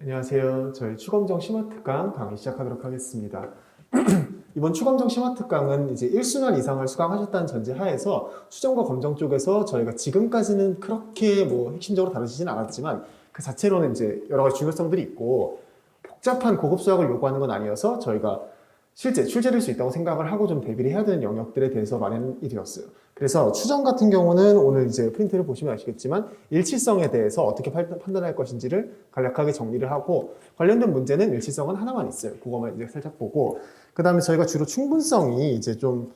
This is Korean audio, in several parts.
안녕하세요. 저희 추검정 심화특강 강의 시작하도록 하겠습니다. 이번 추검정 심화특강은 이제 1순환 이상을 수강하셨다는 전제 하에서 수정과 검정 쪽에서 저희가 지금까지는 그렇게 핵심적으로 다루지진 않았지만 그 자체로는 이제 여러 가지 중요성들이 있고 복잡한 고급 수학을 요구하는 건 아니어서 저희가 실제 출제될 수 있다고 생각을 하고 좀 대비를 해야 되는 영역들에 대해서 마련이 되었어요. 그래서 추정 같은 경우는 오늘 이제 프린트를 보시면 아시겠지만 일치성에 대해서 어떻게 판단할 것인지를 간략하게 정리를 하고 관련된 문제는 일치성은 하나만 있어요. 그거만 이제 살짝 보고 그 다음에 저희가 주로 충분성이 이제 좀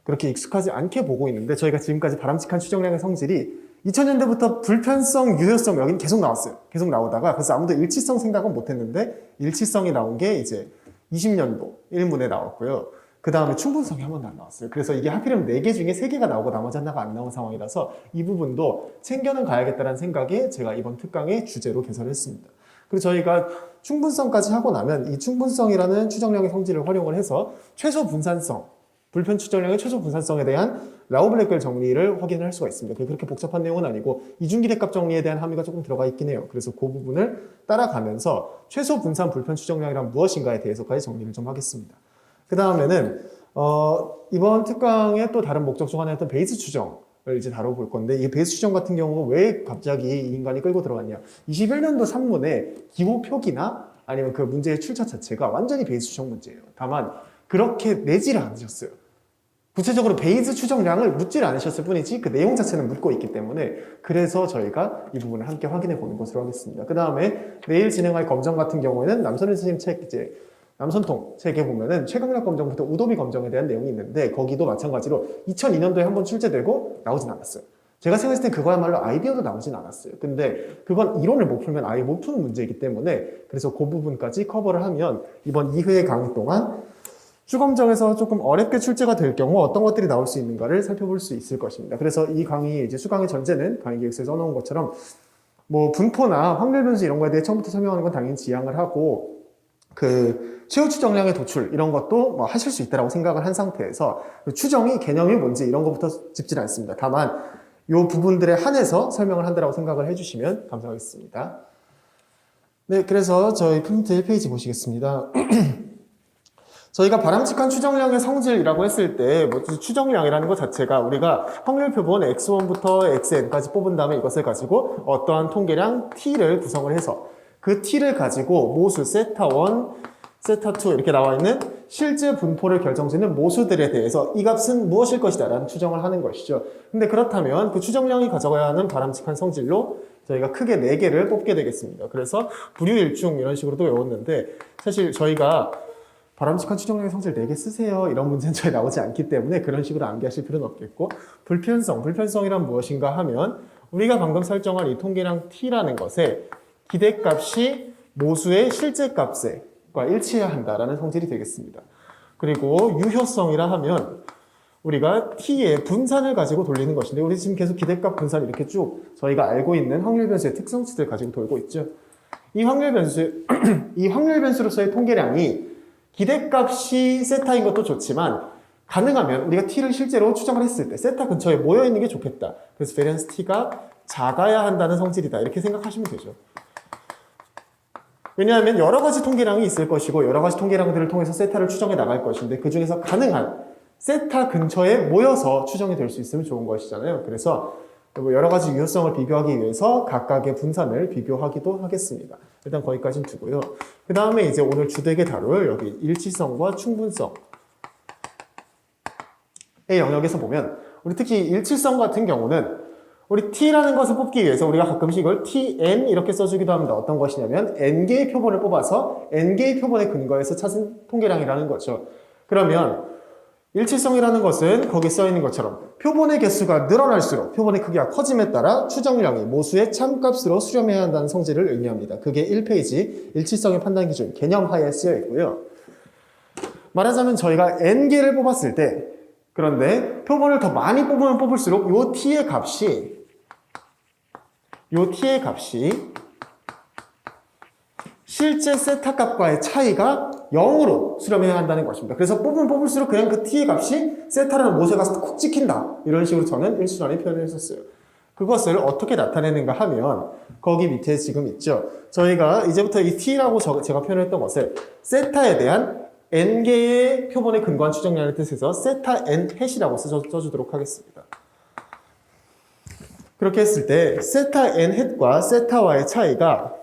그렇게 익숙하지 않게 보고 있는데 저희가 지금까지 바람직한 추정량의 성질이 2000년대부터 불편성, 유효성 여기는 계속 나왔어요. 계속 나오다가 그래서 아무도 일치성 생각은 못했는데 일치성이 나온 게 이제 20년도 1문에 나왔고요. 그 다음에 충분성이 한 번도 안 나왔어요. 그래서 이게 하필이면 4개 중에 3개가 나오고 나머지 하나가 안 나온 상황이라서 이 부분도 챙겨는 가야겠다는 생각에 제가 이번 특강의 주제로 개설을 했습니다. 그리고 저희가 충분성까지 하고 나면 이 충분성이라는 추정량의 성질을 활용을 해서 최소 분산성, 불편 추정량의 최소 분산성에 대한 라우블레겔 정리를 확인을 할 수가 있습니다. 그렇게 복잡한 내용은 아니고 이중기대값 정리에 대한 함의가 조금 들어가 있긴 해요. 그래서 그 부분을 따라가면서 최소 분산 불편 추정량이란 무엇인가에 대해서까지 정리를 좀 하겠습니다. 그 다음에는 이번 특강의 또 다른 목적 중 하나였던 베이스 추정을 이제 다뤄볼 건데 이 베이스 추정 같은 경우는 왜 갑자기 이 인간이 끌고 들어갔냐. 21년도 산문에 기호 표기나 아니면 그 문제의 출처 자체가 완전히 베이스 추정 문제예요. 다만 그렇게 내지를 않으셨어요. 구체적으로 베이스 추정량을 묻지를 않으셨을 뿐이지 그 내용 자체는 묻고 있기 때문에 그래서 저희가 이 부분을 함께 확인해 보는 것으로 하겠습니다. 그 다음에 내일 진행할 검정 같은 경우에는 남선일 선생님 책 이제 남선통 책에 보면은 최강력 검정부터 우도비 검정에 대한 내용이 있는데 거기도 마찬가지로 2002년도에 한번 출제되고 나오진 않았어요. 제가 생각했을 때 그거야말로 아이디어도 나오진 않았어요. 근데 그건 이론을 못 풀면 아예 못 푸는 문제이기 때문에 그래서 그 부분까지 커버를 하면 이번 2회 강의 동안 추검정에서 조금 어렵게 출제가 될 경우 어떤 것들이 나올 수 있는가를 살펴볼 수 있을 것입니다. 그래서 이 강의 이제 수강의 전제는 강의 계획서에 써놓은 것처럼 분포나 확률 변수 이런 거에 대해 처음부터 설명하는 건 당연히 지양을 하고 그 최후 추정량의 도출 이런 것도 하실 수 있다라고 생각을 한 상태에서 추정이 개념이 뭔지 이런 것부터 짚질 않습니다. 다만 이 부분들에 한해서 설명을 한다라고 생각을 해주시면 감사하겠습니다. 네, 그래서 저희 프린트 1페이지 보시겠습니다. 저희가 바람직한 추정량의 성질이라고 했을 때 추정량이라는 것 자체가 우리가 확률 표본 x1부터 xn까지 뽑은 다음에 이것을 가지고 어떠한 통계량 t를 구성을 해서 그 t를 가지고 모수 세타1, 세타2 이렇게 나와 있는 실제 분포를 결정짓는 모수들에 대해서 이 값은 무엇일 것이다 라는 추정을 하는 것이죠. 근데 그렇다면 그 추정량이 가져가야 하는 바람직한 성질로 저희가 크게 4개를 뽑게 되겠습니다. 그래서 불유일중 이런 식으로도 외웠는데 사실 저희가 바람직한 추정량의 성질 4개 쓰세요 이런 문제는 저희 나오지 않기 때문에 그런 식으로 암기하실 필요는 없겠고 불편성이란 무엇인가 하면 우리가 방금 설정한 이 통계량 t라는 것에 기대값이 모수의 실제 값과 일치해야 한다라는 성질이 되겠습니다. 그리고 유효성이라 하면 우리가 t의 분산을 가지고 돌리는 것인데 우리 지금 계속 기대값 분산 이렇게 쭉 저희가 알고 있는 확률 변수의 특성치들 가지고 돌고 있죠. 이 확률 변수로서의 통계량이 기대값이 세타인 것도 좋지만 가능하면 우리가 t를 실제로 추정을 했을 때 세타 근처에 모여있는 게 좋겠다. 그래서 베리언스 t가 작아야 한다는 성질이다. 이렇게 생각하시면 되죠. 왜냐하면 여러 가지 통계량이 있을 것이고 여러 가지 통계량들을 통해서 세타를 추정해 나갈 것인데 그 중에서 가능한 세타 근처에 모여서 추정이 될 수 있으면 좋은 것이잖아요. 그래서 여러 가지 유효성을 비교하기 위해서 각각의 분산을 비교하기도 하겠습니다. 일단 거기까지는 두고요. 그 다음에 이제 오늘 주되게 다룰 여기 일치성과 충분성의 영역에서 보면 우리 특히 일치성 같은 경우는 우리 t라는 것을 뽑기 위해서 우리가 가끔씩 이걸 tn 이렇게 써주기도 합니다. 어떤 것이냐면 n개의 표본을 뽑아서 n개의 표본에 근거해서 찾은 통계량이라는 거죠. 그러면 일치성이라는 것은 거기 써있는 것처럼 표본의 개수가 늘어날수록 표본의 크기가 커짐에 따라 추정량이 모수의 참값으로 수렴해야 한다는 성질을 의미합니다. 그게 1페이지 일치성의 판단 기준 개념하에 쓰여 있고요. 말하자면 저희가 n개를 뽑았을 때 그런데 표본을 더 많이 뽑으면 뽑을수록 요 t의 값이 실제 세타 값과의 차이가 0으로 수렴해야 한다는 것입니다. 그래서 뽑으면 뽑을수록 그냥 그 t의 값이 세타라는 못에 가서 콕 찍힌다. 이런 식으로 저는 1순환에 표현을 했었어요. 그것을 어떻게 나타내는가 하면 거기 밑에 지금 있죠. 저희가 이제부터 이 t라고 제가 표현했던 것을 세타에 대한 n개의 표본의 근거한 추정량의 뜻에서 세타 n 햇이라고 써주도록 하겠습니다. 그렇게 했을 때 세타 n 햇과 세타와의 차이가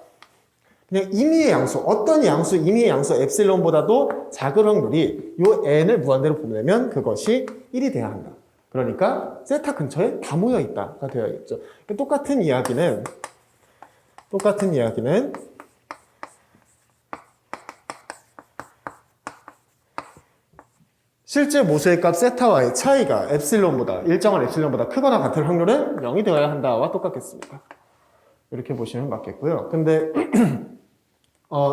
그냥 임의의 양수, 어떤 양수, 임의의 양수 엡실론보다도 작을 확률이 요 n을 무한대로 보내면 그것이 1이 돼야 한다. 그러니까 세타 근처에 다 모여 있다가 되어야겠죠. 똑같은 이야기는 실제 모수의 값 세타와의 차이가 일정한 엡실론보다 크거나 같을 확률은 0이 되어야 한다와 똑같겠습니다. 이렇게 보시면 맞겠고요. 근데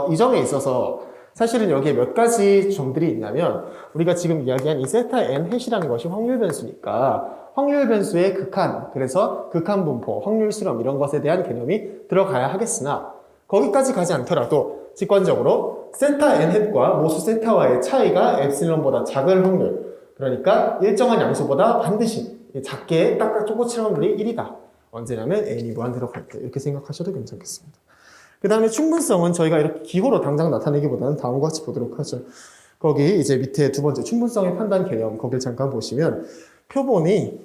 이 점에 있어서 사실은 여기에 몇 가지 점들이 있냐면 우리가 지금 이야기한 이 세타 n 햇이라는 것이 확률 변수니까 확률 변수의 극한, 그래서 극한 분포, 확률 실험 이런 것에 대한 개념이 들어가야 하겠으나 거기까지 가지 않더라도 직관적으로 세타 n 햇과 모수 세타와의 차이가 엡실론보다 작을 확률, 그러니까 일정한 양수보다 반드시 작게 딱 쪼꼬칠 확률이 1이다. 언제냐면 n이 무한대로 갈 때 이렇게 생각하셔도 괜찮겠습니다. 그 다음에 충분성은 저희가 이렇게 기호로 당장 나타내기보다는 다음과 같이 보도록 하죠. 거기 이제 밑에 두 번째 충분성의 판단 개념 거길 잠깐 보시면 표본에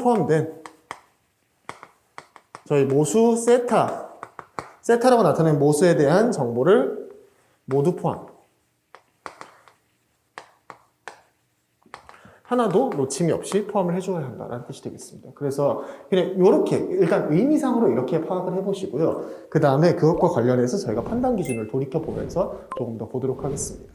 포함된 저희 모수 세타라고 나타낸 모수에 대한 정보를 모두 포함. 하나도 놓침이 없이 포함을 해줘야 한다는 뜻이 되겠습니다. 그래서 그냥 이렇게 일단 의미상으로 이렇게 파악을 해보시고요. 그 다음에 그것과 관련해서 저희가 판단 기준을 돌이켜 보면서 조금 더 보도록 하겠습니다.